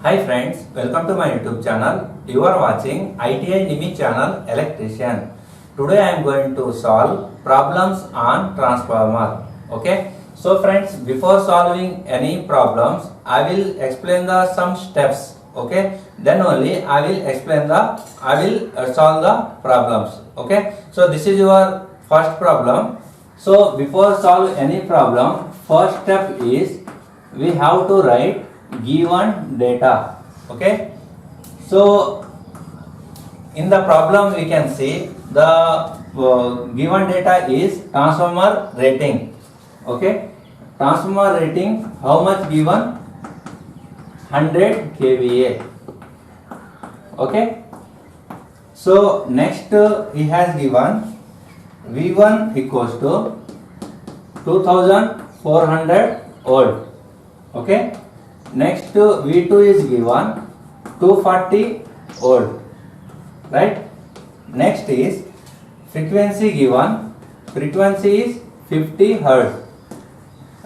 Hi friends, welcome to my YouTube channel. You are watching ITI Nimi channel Electrician. Today I am going to solve problems on transformer. Okay. So friends, before solving any problems, I will explain some steps. Okay. Then only I will solve the problems. Okay. So this is your first problem. So before solve any problem, first step is we have to write given data. Okay, so in the problem we can see the given data is transformer rating. Okay, transformer rating, how much given? 100 kVA. Okay, so next he has given V1 equals to 2400 volt. Okay, next V2 is given 240 volt, right? Next is frequency given, frequency is 50 Hz,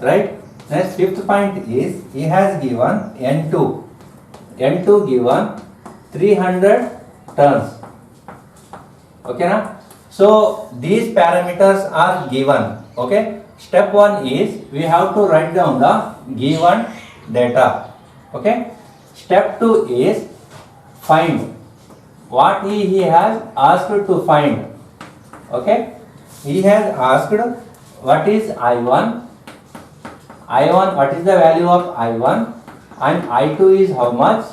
right? Next fifth point is he has given N2 given 300 turns. Okay na? So these parameters are given. Okay, step 1 is we have to write down the given data. Okay, step 2 is find what he has asked to find. Okay, he has asked what is I1, what is the value of I1, and I2 is how much.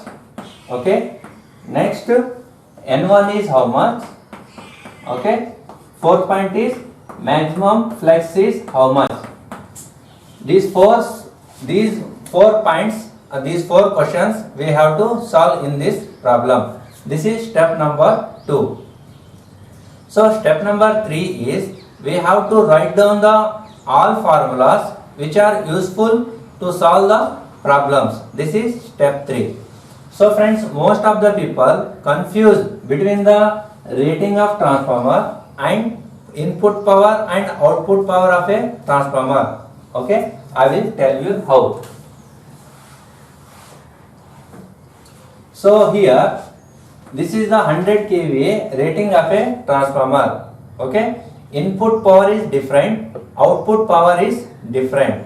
Okay, next N1 is how much. Okay, fourth point is maximum flux is how much. These four points, these four questions we have to solve in this problem. This is step number 2. So step number 3 is we have to write down the all formulas which are useful to solve the problems. This is step 3. So friends, most of the people confuse between the rating of transformer and input power and output power of a transformer. Okay, I will tell you how. So here, this is the 100 kVA rating of a transformer. Okay, input power is different, output power is different.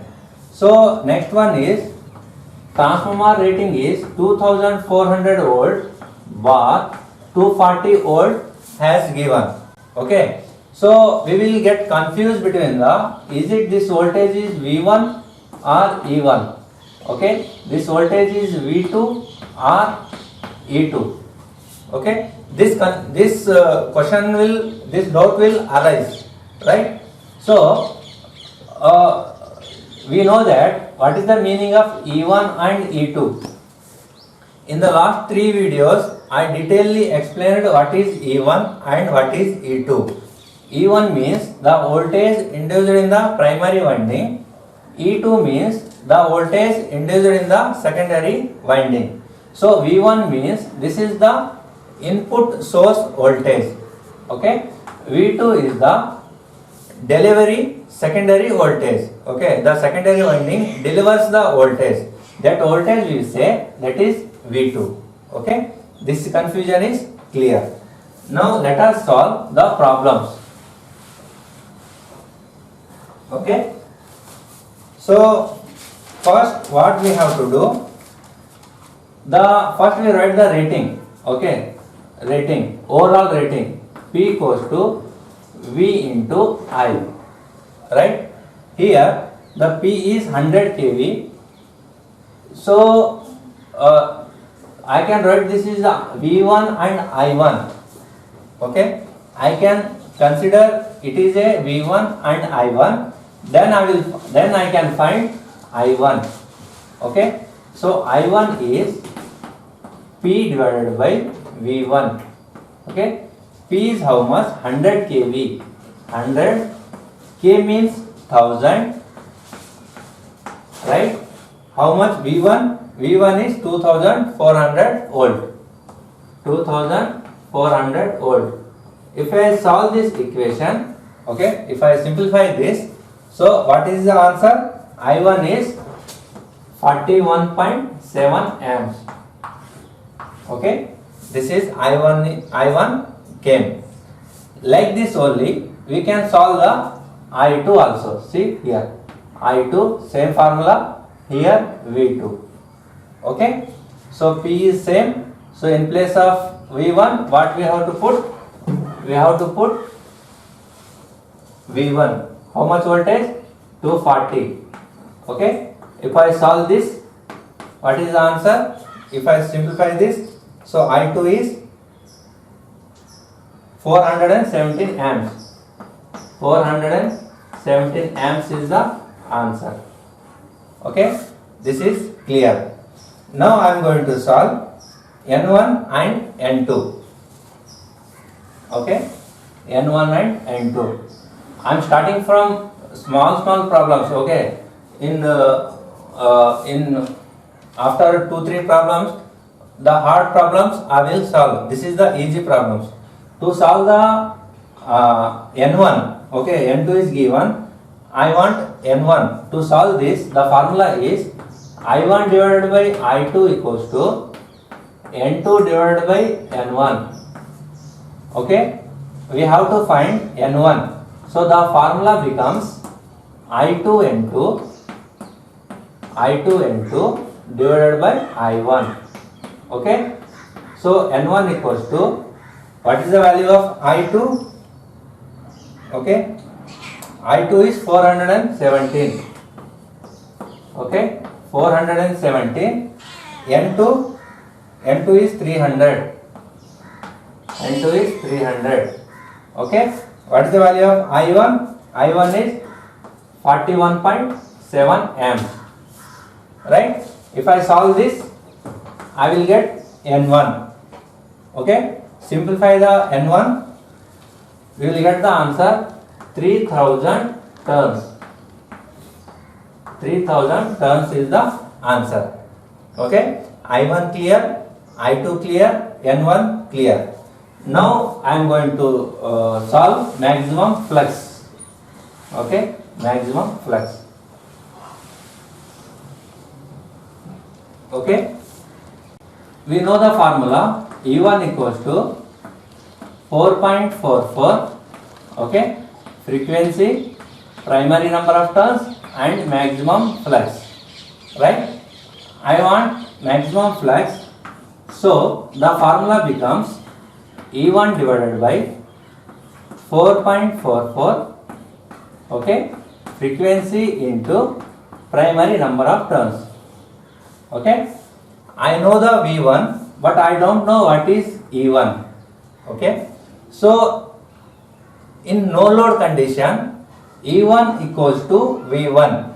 So next one is transformer rating is 2400 volt, but 240 volt has given. Okay, so we will get confused between the, is it this voltage is V1 or E1. Okay, this voltage is V2 or E2. Okay, this doubt will arise, right? So we know that what is the meaning of E1 and E2. In the last 3 videos I detailedly explained what is E1 and what is E2. E1 means the voltage induced in the primary winding. E2 means the voltage induced in the secondary winding. So V1 means this is the input source voltage. Okay, V2 is the delivery secondary voltage. Okay, the secondary winding delivers the voltage. That voltage we say that is V2. Okay, this confusion is clear. Now let us solve the problems. Okay, so first what we have to do, first we write the rating. Okay, rating, overall rating, P equals to V into I, right? Here the P is 100 kV, so I can write this is the V1 and I1. Okay, I can consider it is a V1 and I1. Then I can find I1. Okay, so I1 is P divided by V1. Okay, P is how much? 100 kV. 100 K means 1000, right? How much V1? V1 is 2400 volt. 2400 volt. If I solve this equation, okay, if I simplify this, so what is the answer? I1 is 41.7 amps. Okay, this is I1 came. Like this only we can solve the I2 also. See here, I2 same formula, here V2. Okay, so P is same. So in place of V1, what we have to put? We have to put V1. How much voltage? 240. Okay, if I solve this, what is the answer? If I simplify this, so I2 is 417 amps. 417 amps is the answer. Okay, this is clear. Now I am going to solve N1 and N2. Okay, N1 and N2. I am starting from small problems. Okay, in after 2-3 problems, the hard problems I will solve. This is the easy problems. To solve the N1, okay, N2 is given. I want N1. To solve this, the formula is I1 divided by I2 equals to N2 divided by N1. Okay, we have to find N1. So the formula becomes I2 N2 divided by I1. Okay, so N1 equals to, what is the value of I2? Okay, I2 is 417. Okay, 417. N2 is 300. N2 is 300. Okay, what is the value of I1? I1 is 41.7 amps. Right? If I solve this, I will get N1. Okay, simplify the N1, we will get the answer 3000 turns. 3000 turns is the answer. Okay, I1 clear, I2 clear, N1 clear. Now I am going to solve maximum flux. Okay, maximum flux. Okay, we know the formula E1 equals to 4.44. Okay, frequency, primary number of turns and maximum flux. Right? I want maximum flux. So the formula becomes E1 divided by 4.44. Okay, frequency into primary number of turns. Okay, I know the V1, but I don't know what is E1. Okay, so in no load condition, E1 equals to V1.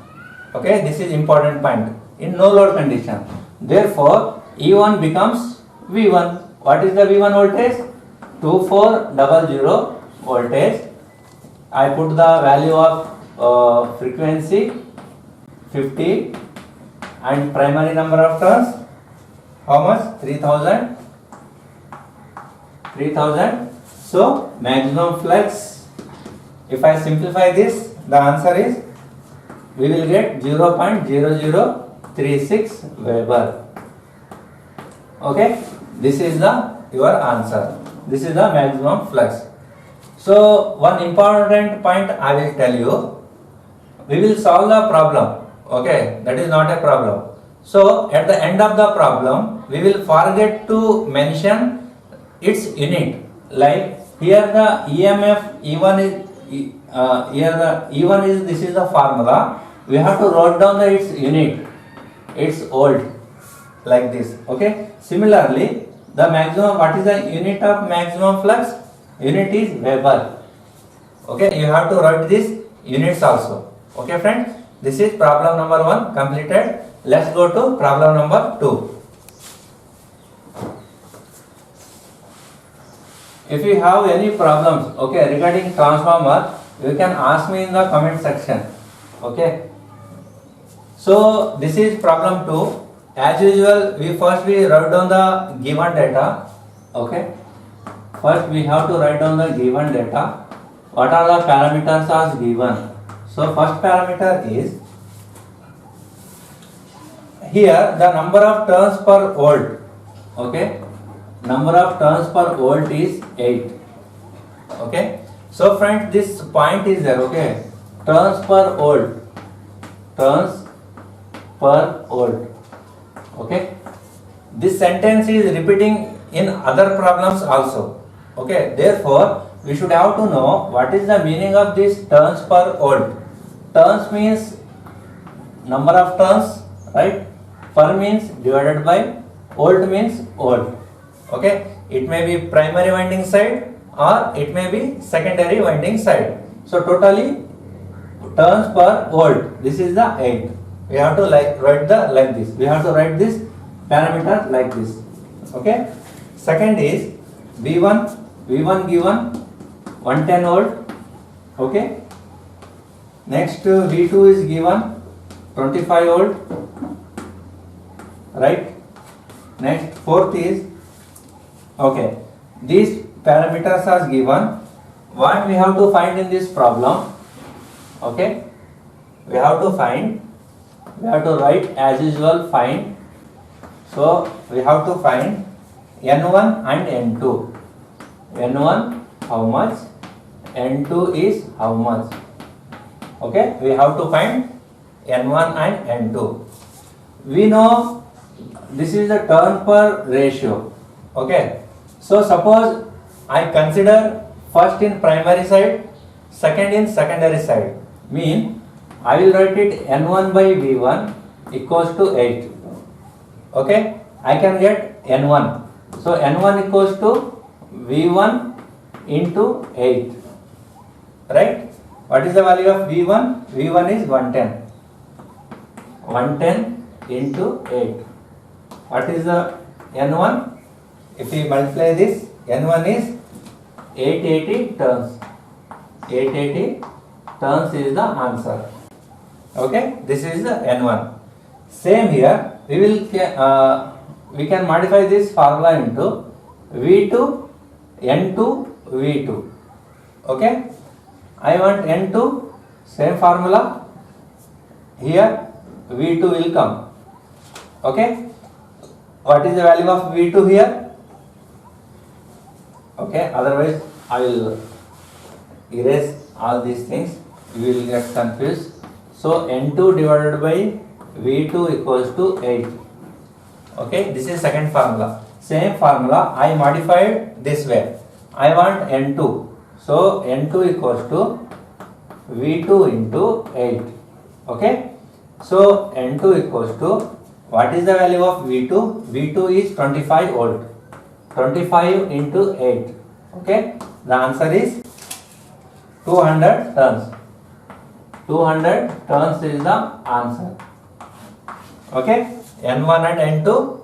Okay, this is important point. In no load condition, therefore E1 becomes V1. What is the V1 voltage? 2400 voltage. I put the value of frequency 50 and primary number of turns, how much? 3000. So maximum flux, if I simplify this, the answer is, we will get 0.0036 Weber. Okay, this is your answer. This is the maximum flux. So one important point I will tell you, we will solve the problem. Okay, that is not a problem. So at the end of the problem, we will forget to mention its unit. Like here the EMF E1 is here the E1 is, this is the formula. We have to write down its unit. It's volt, like this. Okay. Similarly, the maximum, what is the unit of maximum flux? Unit is Weber. Okay, you have to write these units also. Okay, friends. This is problem number 1 completed. Let's go to problem number 2. If you have any problems, okay, regarding transformer, you can ask me in the comment section. Okay. So this is problem 2. As usual, we write down the given data. Okay. First we have to write down the given data. What are the parameters as given? So first parameter is, here the number of turns per volt. Okay, number of turns per volt is 8. Okay. So friends, this point is there. Okay. Turns per volt. Turns per volt. Okay. This sentence is repeating in other problems also. Okay. Therefore, we should have to know what is the meaning of this turns per volt. Turns means number of turns, right? Per means divided by, volt means volt. Okay. It may be primary winding side or it may be secondary winding side. So totally turns per volt. This is the 8. We have to write like this. We have to write this parameter like this. Okay. Second is V1. V1 given 110 volt. Okay. Next V2 is given 25 volt. Right. Next fourth is, okay, these parameters are given. What we have to find in this problem? Okay, we have to write as usual, find. So we have to find N1 and N2. N1 how much, N2 is how much. Okay, we have to find N1 and N2. We know this is the turn per ratio. Okay, so suppose I consider first in primary side, second in secondary side. Mean I will write it N1 by V1 equals to 8. Okay, I can get N1. So N1 equals to V1 into 8. Right? What is the value of V1? V1 is 110. 110 into 8. What is the N1? If we multiply this, N1 is 880 turns. 880 turns is the answer. Okay, this is the N1. Same here, we can modify this formula into V2, N2, V2. Okay, I want N2, same formula. Here V2 will come. Okay, what is the value of V2 here? Okay, otherwise I will erase all these things, you will get confused. So N2 divided by V2 equals to 8. Okay, this is second formula. Same formula I modified this way. I want N2. So N2 equals to V2 into 8. Okay, so N2 equals to, what is the value of V2? V2 is 25 volt. 25 into 8. Okay, the answer is 200 turns. 200 turns is the answer. Okay, N1 and N2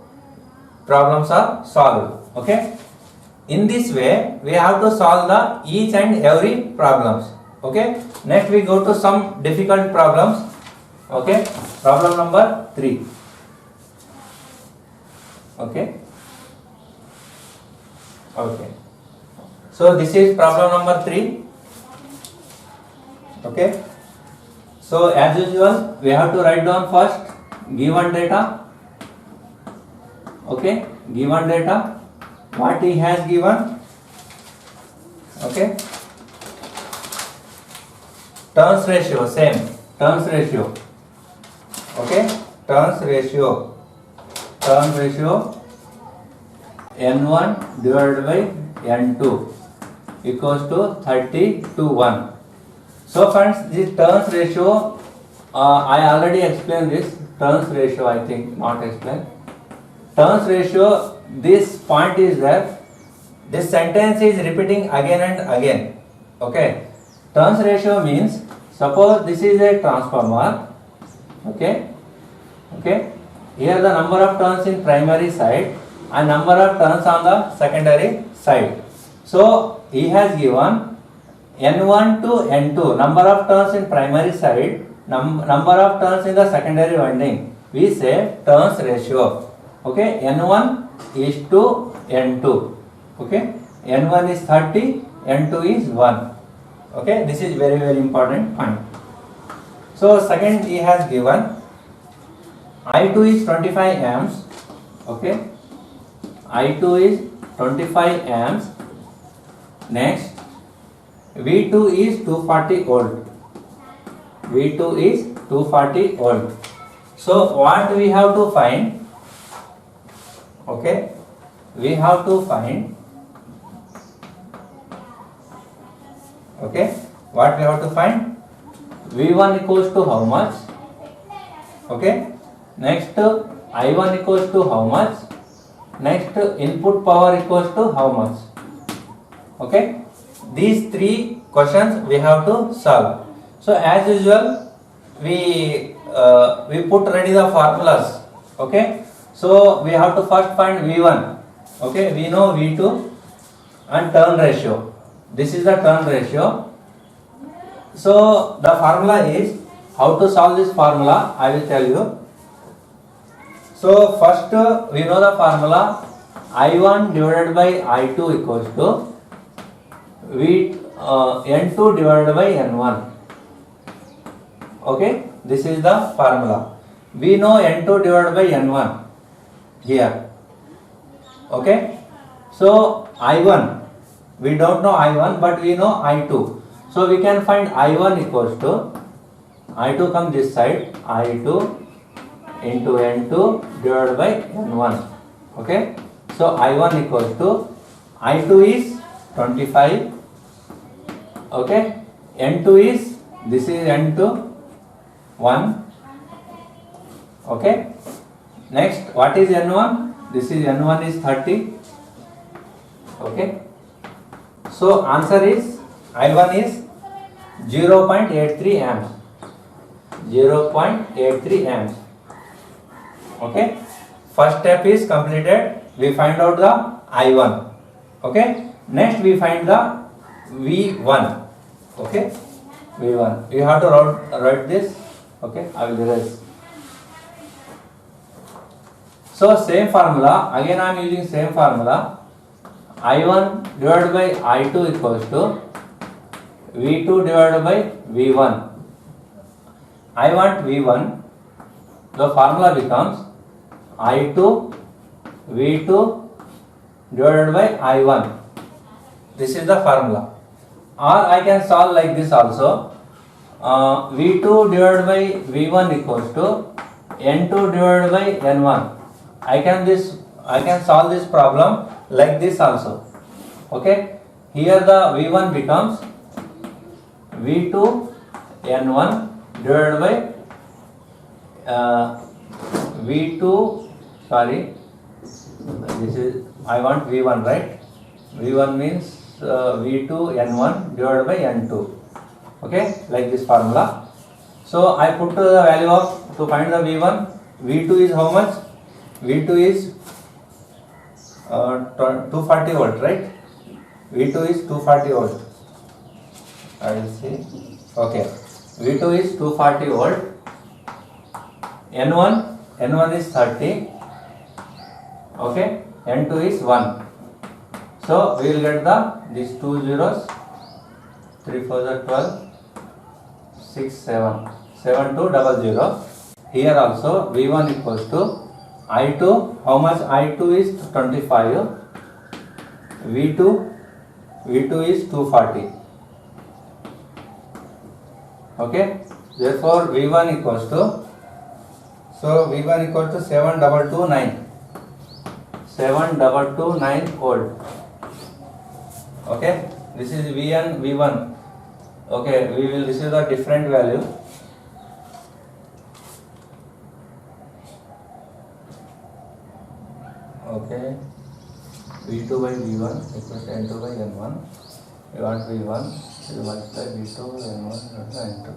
problems are solved. Okay, in this way we have to solve the each and every problems. Okay, next we go to some difficult problems. Okay, problem number 3. Okay. Okay. So this is problem number 3. Okay. So as usual, we have to write down first given data. Okay. Given data. What he has given. Okay. Turns ratio, same. Turns ratio. Okay. Turns ratio. Turn ratio N1 divided by N2 equals to 30 to 1. So friends, this turns ratio, I already explained this. Turns ratio, I think not explained. Turns ratio, this point is there. This sentence is repeating again and again. Okay. Turns ratio means, suppose this is a transformer. Okay. Okay. Here the number of turns in primary side and number of turns on the secondary side. So he has given N1 to N2, number of turns in primary side, number of turns in the secondary winding. We say turns ratio. Okay, N1 is to N2. Okay, N1 is 30, N2 is 1. Okay, this is very, very important point. So second he has given I2 is 25 amps. Okay, I2 is 25 amps. Next, V2 is 240 volt. V2 is 240 volt. So what we have to find? Okay, we have to find. Okay, what we have to find? V1 equals to how much? Okay, next I1 equals to how much? Next input power equals to how much? Okay, these three questions we have to solve. So as usual, we put ready the formulas. Okay, so we have to first find V1. Okay, we know V2 and turn ratio. This is the turn ratio. So the formula is, how to solve this formula I will tell you. So first we know the formula, I1 divided by I2 equals to N2 divided by N1. Okay, this is the formula. We know N2 divided by N1 here. Okay, so I1, we don't know I1 but we know I2. So we can find I1 equals to, I2 comes this side, I2 into N2 divided by N1. Okay, so I1 equals to, I2 is 25. Okay, N2 is, this is N2, 1. Okay, next what is N1? This is N1 is 30. Okay, so answer is, I1 is 0.83 amps. 0.83 amps. Okay, first step is completed. We find out the I1. Okay, next we find the V1. Okay, V1. You have to write this. Okay, I will erase. So same formula. Again I am using same formula. I1 divided by I2 equals to V2 divided by V1. I want V1. The formula becomes I2 V2 divided by I1. This is the formula. Or I can solve like this also. V2 divided by V1 equals to N2 divided by N1. I can solve this problem like this also. Okay. Here the V1 becomes V2 N1 divided by V2, sorry, this is, I want V1, right? V1 means V2 N1 divided by N2. Okay, like this formula. So I put the value of, to find the V1, V2 is how much? V2 is 240 volt, right? V2 is 240 volt. I will see. Okay, V2 is 240 volt. N1 is 30. Okay, N2 is 1. So we will get these two zeros. 3 4 are 12. 6 7 7 2 00. Here also V1 equals to I2. How much? I2 is 25. V2 is 240. Okay. Therefore V1 equals to, so V1 equals to 7229. 7229 volt. Okay. This is V1. Okay, we will receive the different value. Okay, V2 by V1 equals to N2 by N1. We want V1, we multiply V2 N1 N2.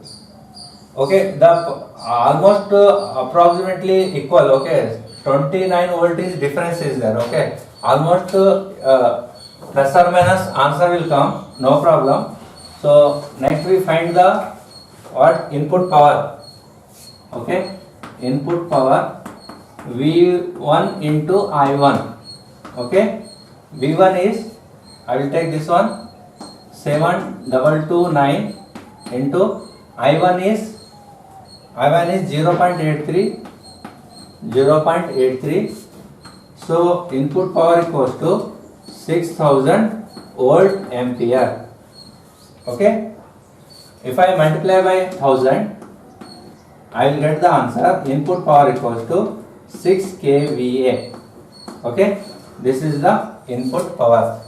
Okay, the almost approximately equal. Okay, 29 volt is difference is there. Okay, almost plus or minus answer will come, no problem. So next we find the what? Input power. Okay, input power V1 into I1. Okay, V1 is, I will take this one, 7229 into I1 is 0.83. So input power equals to 6000 volt ampere. Okay. If I multiply by 1000, I will get the answer. Input power equals to 6 kVA. Okay. This is the input power.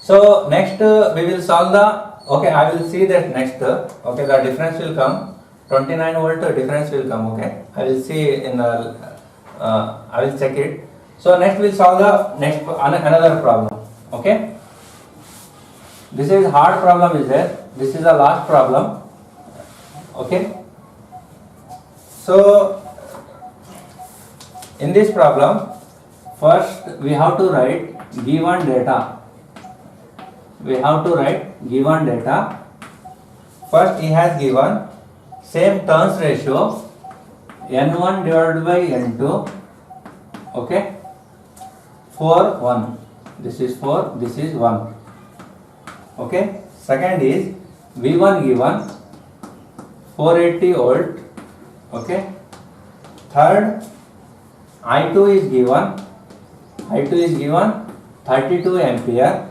So next we will solve the. Okay, I will see that next. Okay, the difference will come. 29 volt difference will come. Okay, I will see in the. I will check it. So next we will solve the next another problem. Okay. This is hard problem is there. This is the last problem. Okay. So in this problem, first we have to write given data. We have to write given data. First he has given same turns ratio N1 divided by N2. Okay. 4, 1. This is 4, this is 1. Okay. Second is V1 given 480 volt. Okay. Third, I2 is given 32 ampere.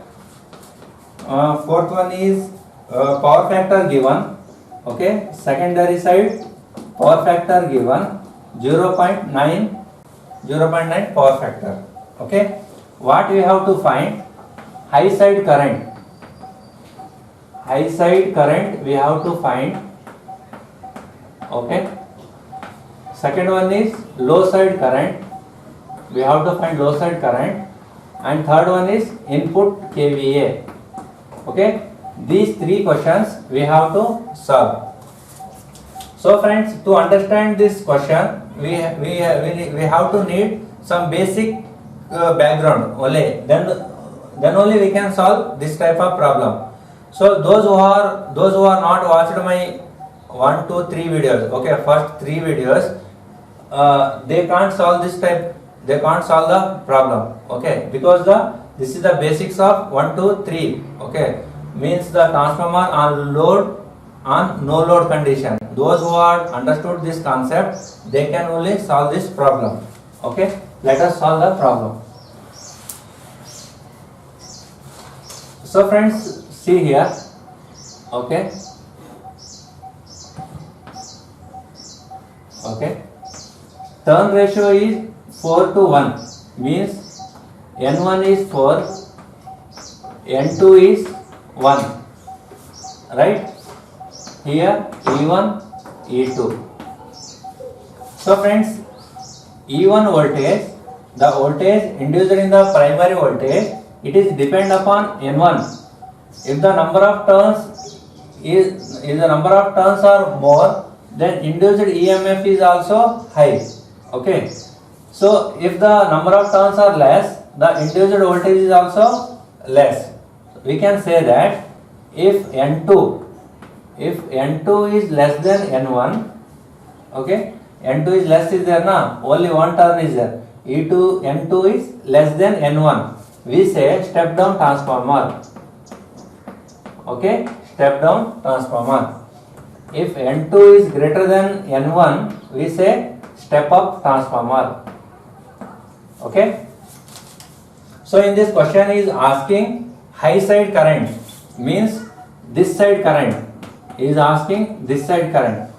Fourth one is power factor given. Okay. Secondary side power factor given 0.9 power factor. Okay. What we have to find? High side current. High side current we have to find. Okay. Second one is low side current. We have to find low side current. And third one is input kVA. Okay. These three questions we have to solve. So friends, to understand this question, we have to need some basic background only. Then only we can solve this type of problem. So those who are not watched my 1, 2, 3 videos. Okay, first 3 videos, they can't solve this type. They can't solve the problem. Okay, because this is the basics of 1, 2, 3. Okay, means the transformer on load, on no load condition. Those who are understood this concept, they can only solve this problem. Okay, let us solve the problem. So friends, see here. Okay. Okay. Turn ratio is 4 to 1, means N1 is 4, N2 is 1. Right? Here E1, E2. So friends, E1 voltage, the voltage induced in the primary voltage, it is depend upon N1. If the number of turns are more, then induced EMF is also high. Okay. So if the number of turns are less, the induced voltage is also less. We can say that if N2 is less than N1, okay, N2 is less is there na, only one turn is there. N2 is less than N1. We say step down transformer. Okay, step down transformer. If N2 is greater than N1, we say step up transformer. Okay. So in this question is asking high side current, means this side current. Is asking this side current,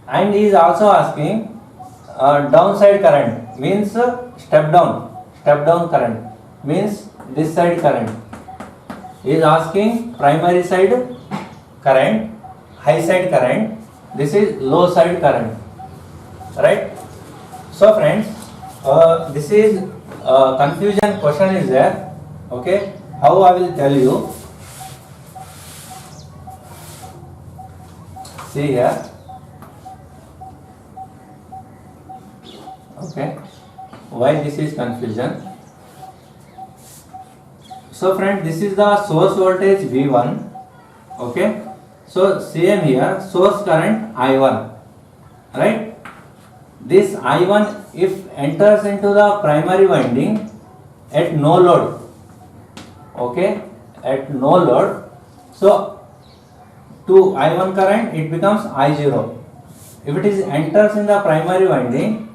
and he is also asking downside current, means step down current, means this side current. He is asking primary side current, high side current. This is low side current. Right? So friends, this is confusion question is there. Okay, how I will tell you. See here. Okay, why this is confusion? So friend, this is the source voltage V1. Okay, so same here, source current I1. Right? This I1, if enters into the primary winding at no load, okay, at no load, so to I1 current it becomes I0. If it is enters in the primary winding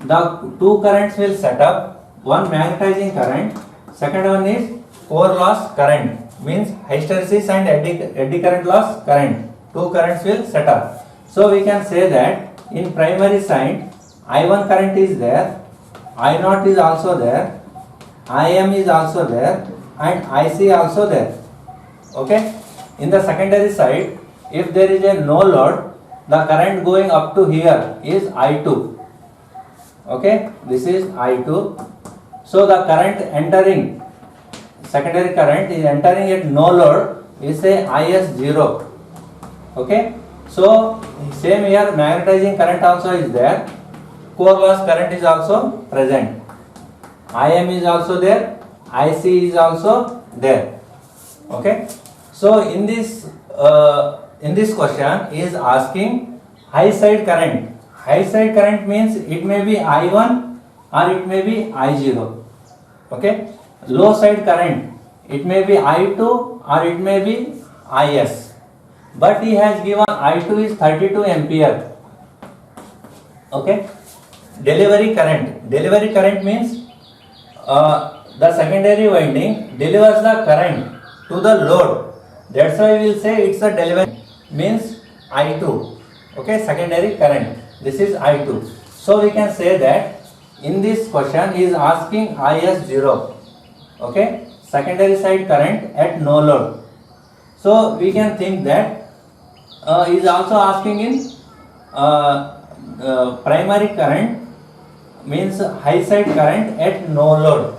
the two currents will set up, one magnetizing current, second one is core loss current, means hysteresis and eddy current loss current. Two currents will set up. So we can say that in primary side I1 current is there, I0 is also there, Im is also there, and Ic also there. Okay. In the secondary side, if there is a no load, the current going up to here is I2. Okay, this is I2. So the current entering, secondary current is entering at no load, we say IS0. Okay, so same here, magnetizing current also is there, core loss current is also present, Im is also there, Ic is also there. Okay, so in this question is asking high side current. High side current means it may be I1 or it may be I0. Okay, low side current, it may be I2 or it may be Is, but he has given I2 is 32 ampere. Okay, delivery current means the secondary winding delivers the current to the load. That's why we will say it's a delivery, means I2. Okay, secondary current, this is I2. So we can say that in this question he is asking IS0. Okay, secondary side current at no load. So we can think that he is also asking in primary current, means high side current at no load,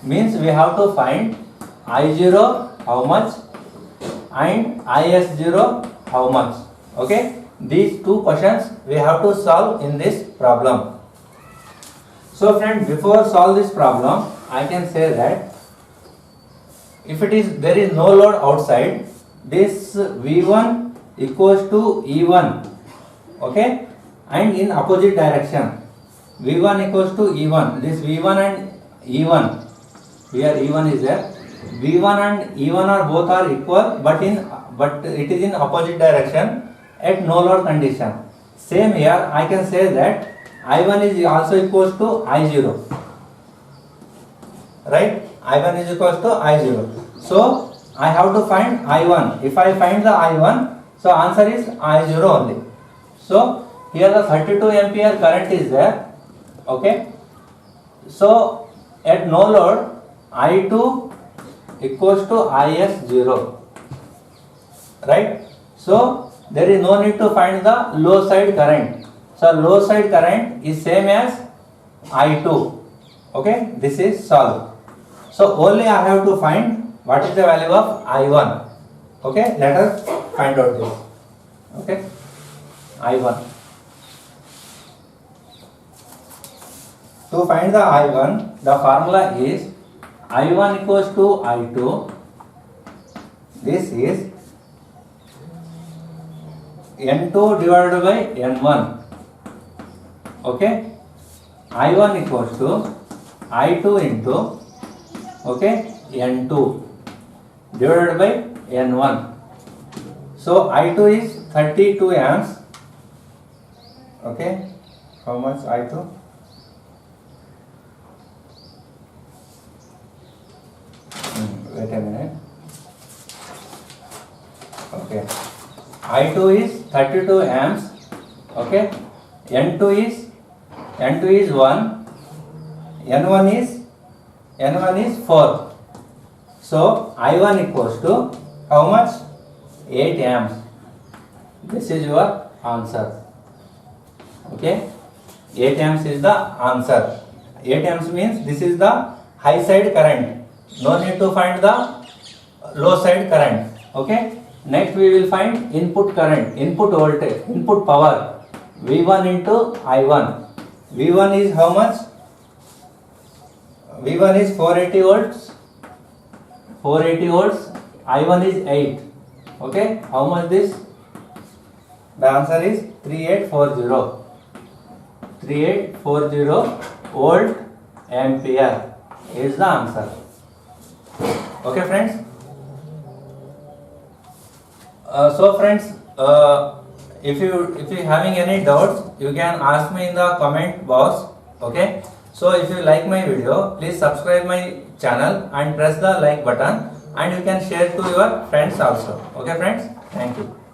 means we have to find I0 how much and IS0 how much. Okay, these two questions we have to solve in this problem. So friends, before solve this problem, I can say that if it is there is no load outside, this V1 equals to E1. Okay, and in opposite direction, V1 equals to E1. This V1 and E1, here E1 is there, V1 and E1 are both are equal, but it is in opposite direction at no load condition. Same here, I can say that I1 is also equals to I0. Right? I1 is equals to I0. So I have to find I1. If I find the I1, so answer is I0 only. So here the 32 ampere current is there. Okay. So at no load, I2 equals to IS0. Right? So there is no need to find the low side current. So low side current is same as I2. Okay, this is solved. So only I have to find what is the value of I1. Okay, let us find out this. Okay, I1. To find the I1, the formula is I1 equals to I2. This is N2 divided by N1. Okay, I1 equals to I2 into, okay, N2 divided by N1. So I2 is 32 amps. Okay, how much I2? Wait a minute. Okay, I2 is 32 amps. Okay, N2 is 1, N1 is 4. So I1 equals to how much? 8 amps. This is your answer. Okay, 8 amps is the answer. 8 amps means this is the high side current. No need to find the low side current. Okay, next we will find input current, input voltage, input power, V1 into I1. V1 is how much? V1 is 480 volts. 480 volts. I1 is 8. Okay, how much this? The answer is 3840. 3840 volt ampere is the answer. Okay friends. So friends, if you having any doubts, you can ask me in the comment box. Okay, so if you like my video, please subscribe my channel and press the like button, and you can share to your friends also. Okay friends, thank you.